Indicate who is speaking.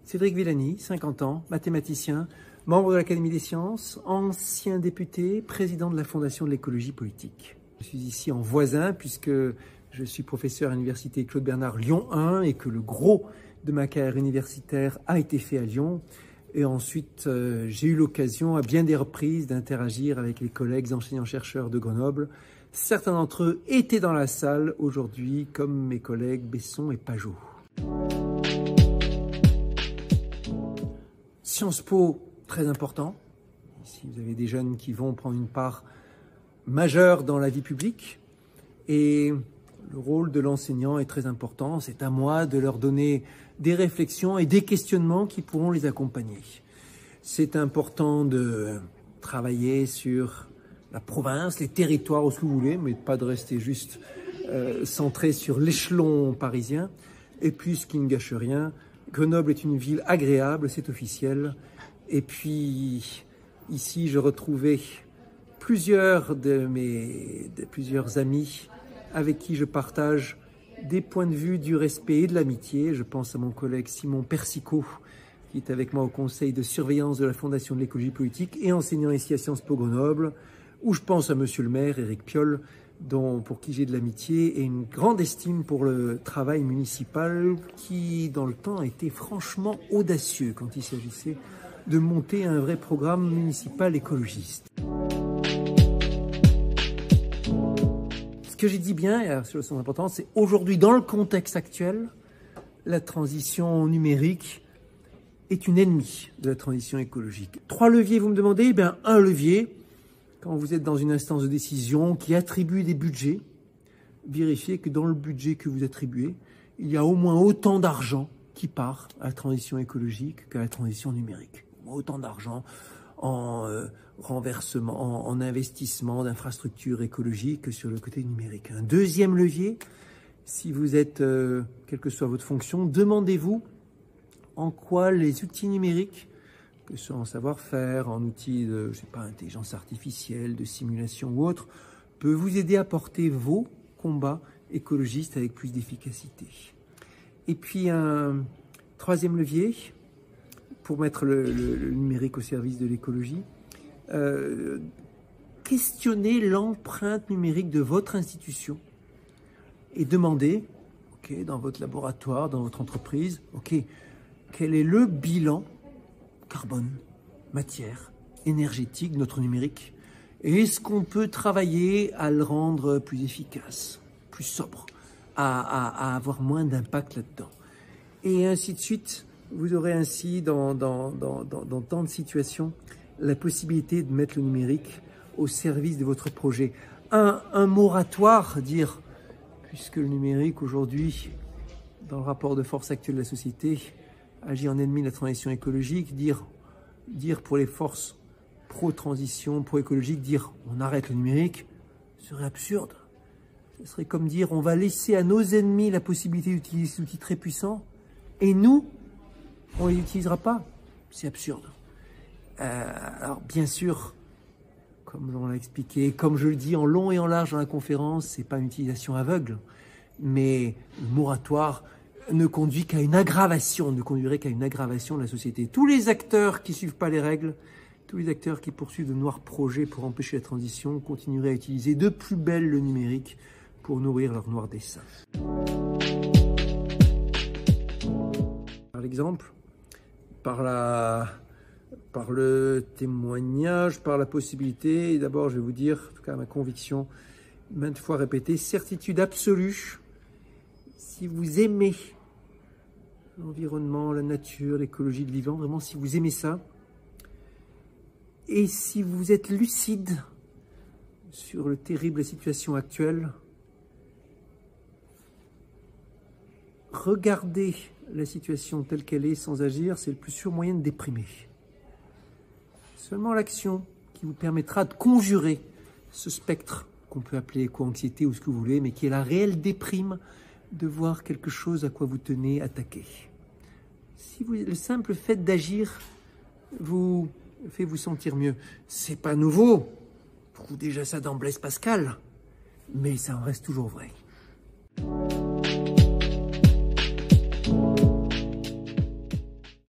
Speaker 1: Cédric Villani, 50 ans, mathématicien, membre de l'Académie des sciences, ancien député, président de la Fondation de l'écologie politique. Je suis ici en voisin puisque je suis professeur à l'université Claude Bernard Lyon 1 et que le gros de ma carrière universitaire a été fait à Lyon. Et ensuite, j'ai eu l'occasion à bien des reprises d'interagir avec les collègues enseignants-chercheurs de Grenoble. Certains d'entre eux étaient dans la salle aujourd'hui, comme mes collègues Besson et Pajot. Sciences Po, très important. Ici, vous avez des jeunes qui vont prendre une part majeure dans la vie publique. Et le rôle de l'enseignant est très important. C'est à moi de leur donner des réflexions et des questionnements qui pourront les accompagner. C'est important de travailler sur la province, les territoires, ou ce que vous voulez, mais pas de rester juste centré sur l'échelon parisien. Et puis, ce qui ne gâche rien, Grenoble est une ville agréable, c'est officiel. Et puis, ici, je retrouvais plusieurs amis avec qui je partage des points de vue du respect et de l'amitié. Je pense à mon collègue Simon Persicot, qui est avec moi au conseil de surveillance de la Fondation de l'écologie politique et enseignant ici à Sciences Po Grenoble, ou je pense à monsieur le maire, Éric Piolle, pour qui j'ai de l'amitié et une grande estime pour le travail municipal qui, dans le temps, a été franchement audacieux quand il s'agissait de monter un vrai programme municipal écologiste. Ce que j'ai dit bien, et sur le son important, c'est aujourd'hui, dans le contexte actuel, la transition numérique est une ennemie de la transition écologique. 3 leviers, vous me demandez? Eh bien, un levier, quand vous êtes dans une instance de décision qui attribue des budgets, vérifiez que dans le budget que vous attribuez, il y a au moins autant d'argent qui part à la transition écologique qu'à la transition numérique. Autant d'argent en renversement, en investissement d'infrastructures écologiques que sur le côté numérique. Un deuxième levier, si vous êtes, quelle que soit votre fonction, demandez-vous en quoi les outils numériques, que ce soit en savoir-faire, en outils de, je sais pas, intelligence artificielle, de simulation ou autre, peut vous aider à porter vos combats écologistes avec plus d'efficacité. Et puis un troisième levier, pour mettre le numérique au service de l'écologie, questionnez l'empreinte numérique de votre institution et demandez, okay, dans votre laboratoire, dans votre entreprise, okay, quel est le bilan carbone, matière, énergétique de notre numérique? Et est-ce qu'on peut travailler à le rendre plus efficace, plus sobre, à avoir moins d'impact là-dedans? Et ainsi de suite. Vous aurez ainsi, dans tant de situations, la possibilité de mettre le numérique au service de votre projet. Un moratoire, dire, puisque le numérique aujourd'hui, dans le rapport de force actuel de la société, agit en ennemi de la transition écologique, dire pour les forces pro-transition, pro-écologique, dire on arrête le numérique, serait absurde. Ce serait comme dire on va laisser à nos ennemis la possibilité d'utiliser ces outils très puissants, et nous, on ne les utilisera pas. C'est absurde. Alors bien sûr, comme on l'a expliqué, comme je le dis en long et en large dans la conférence, c'est pas une utilisation aveugle, mais le moratoire ne conduit qu'à une aggravation, ne conduirait qu'à une aggravation de la société. Tous les acteurs qui ne suivent pas les règles, tous les acteurs qui poursuivent de noirs projets pour empêcher la transition, continueraient à utiliser de plus belle le numérique pour nourrir leurs noirs desseins. Par l'exemple, par le témoignage, par la possibilité, et d'abord je vais vous dire, en tout cas ma conviction, maintes fois répétée, certitude absolue, si vous aimez l'environnement, la nature, l'écologie, le vivant, vraiment si vous aimez ça, et si vous êtes lucide sur le terrible situation actuelle, regardez la situation telle qu'elle est sans agir, c'est le plus sûr moyen de déprimer. Seulement l'action qui vous permettra de conjurer ce spectre qu'on peut appeler éco-anxiété ou ce que vous voulez, mais qui est la réelle déprime de voir quelque chose à quoi vous tenez attaqué. Si le simple fait d'agir vous fait vous sentir mieux, c'est pas nouveau, on trouve déjà ça dans Blaise Pascal, mais ça en reste toujours vrai.